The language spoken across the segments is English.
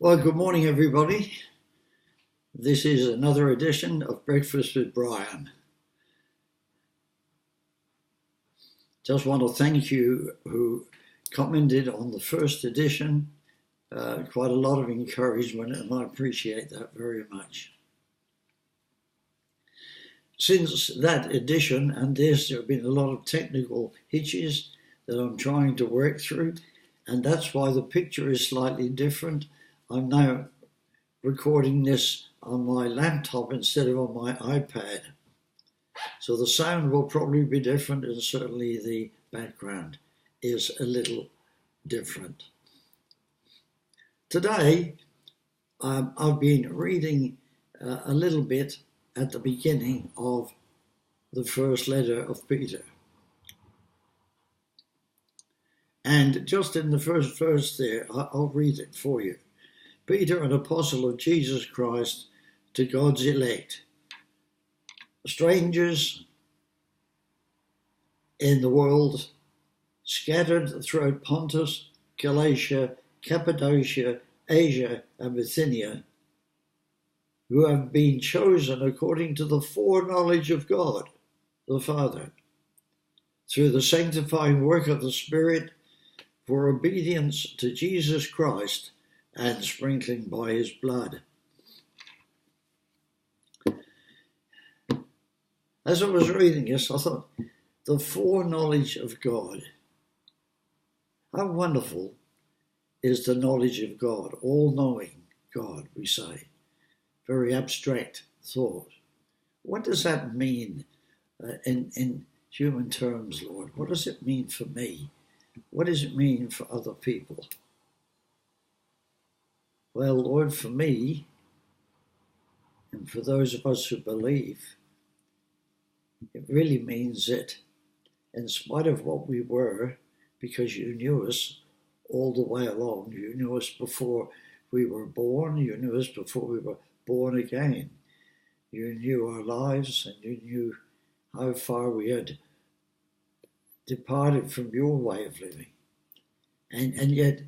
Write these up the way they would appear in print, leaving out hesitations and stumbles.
Well, good morning, everybody. This is another edition of Breakfast with Brian. Just want to thank you who commented on the first edition. Quite a lot of encouragement, and I appreciate that very much. Since that edition and this, there have been a lot of technical hitches that I'm trying to work through, and that's why the picture is slightly different. I'm now recording this on my laptop instead of on my iPad. So the sound will probably be different, and certainly the background is a little different. Today, I've been reading a little bit at the beginning of the first letter of Peter. And just in the first verse there, I'll read it for you. Peter, an apostle of Jesus Christ, to God's elect, strangers in the world, scattered throughout Pontus, Galatia, Cappadocia, Asia, and Bithynia, who have been chosen according to the foreknowledge of God, the Father, through the sanctifying work of the Spirit, for obedience to Jesus Christ and sprinkling by his blood. As I was reading this, I thought, the foreknowledge of God. How wonderful is the knowledge of God, all-knowing God, we say. Very abstract thought. What does that mean in human terms, Lord? What does it mean for me? What does it mean for other people? Well, Lord, for me, and for those of us who believe, it really means that in spite of what we were, because you knew us all the way along, you knew us before we were born, you knew us before we were born again, you knew our lives, and you knew how far we had departed from your way of living. And yet,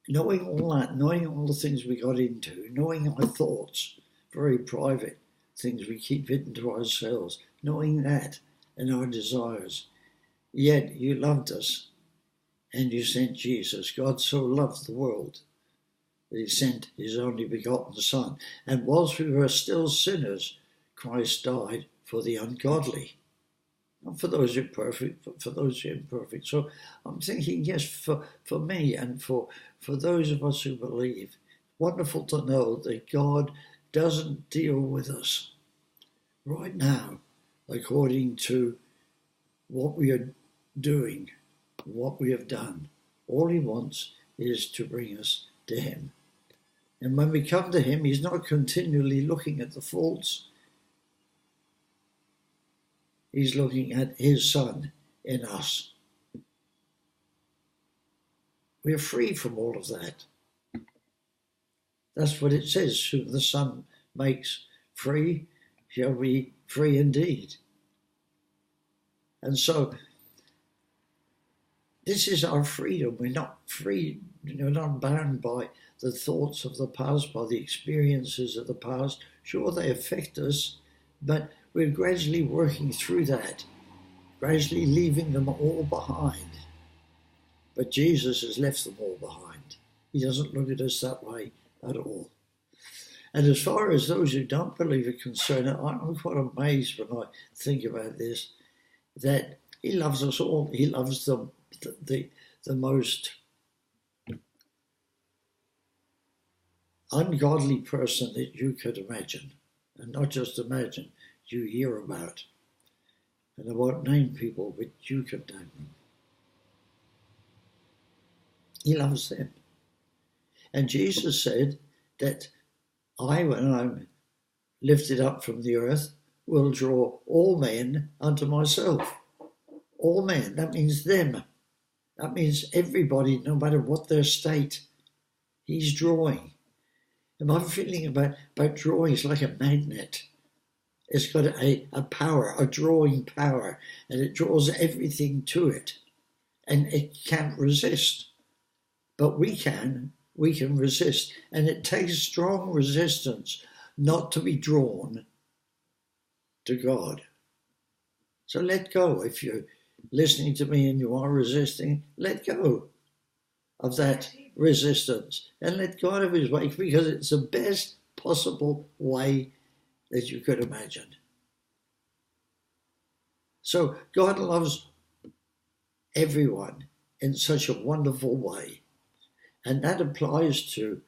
knowing all that, knowing all the things we got into, knowing our thoughts, very private things we keep hidden to ourselves, knowing that and our desires, yet you loved us and you sent Jesus. God so loved the world that he sent his only begotten Son. And whilst we were still sinners, Christ died for the ungodly. Not for those who are perfect, but for those who are imperfect. So I'm thinking, yes, for me and for those of us who believe, wonderful to know that God doesn't deal with us right now according to what we are doing, what we have done. All he wants is to bring us to him. And when we come to him, he's not continually looking at the faults. He's looking at his Son in us. We're free from all of that. That's what it says. Whom the Son makes free shall be free indeed. And so this is our freedom. We're not free, we're not bound by the thoughts of the past, by the experiences of the past. Sure, they affect us, but we're gradually working through that, gradually leaving them all behind. But Jesus has left them all behind. He doesn't look at us that way at all. And as far as those who don't believe are concerned, I'm quite amazed when I think about this, that he loves us all. He loves the most ungodly person that you could imagine, and not just imagine, you hear about. And I won't name people, but you can name them. He loves them. And Jesus said that I, when I'm lifted up from the earth, will draw all men unto myself. All men, that means them. That means everybody, no matter what their state, he's drawing. And my feeling about drawing is like a magnet. It's got a power, a drawing power, and it draws everything to it. And it can't resist. But we can we can resist. And it takes strong resistance not to be drawn to God. So let go. If you're listening to me and you are resisting, let go of that resistance and let God have his way, because it's the best possible way that you could imagine. So God loves everyone in such a wonderful way. And that applies to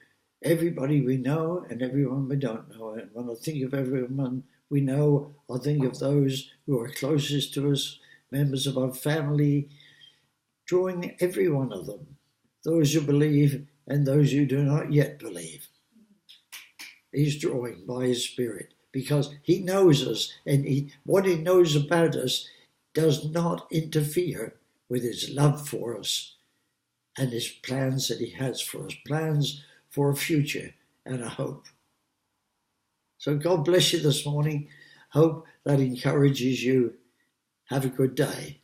everybody we know and everyone we don't know. And when I think of everyone we know, I think of those who are closest to us, members of our family, drawing every one of them, those who believe and those who do not yet believe. He's drawing by his Spirit because he knows us, and what he knows about us does not interfere with his love for us and his plans that he has for us, plans for a future and a hope. So God bless you this morning. Hope that encourages you. Have a good day.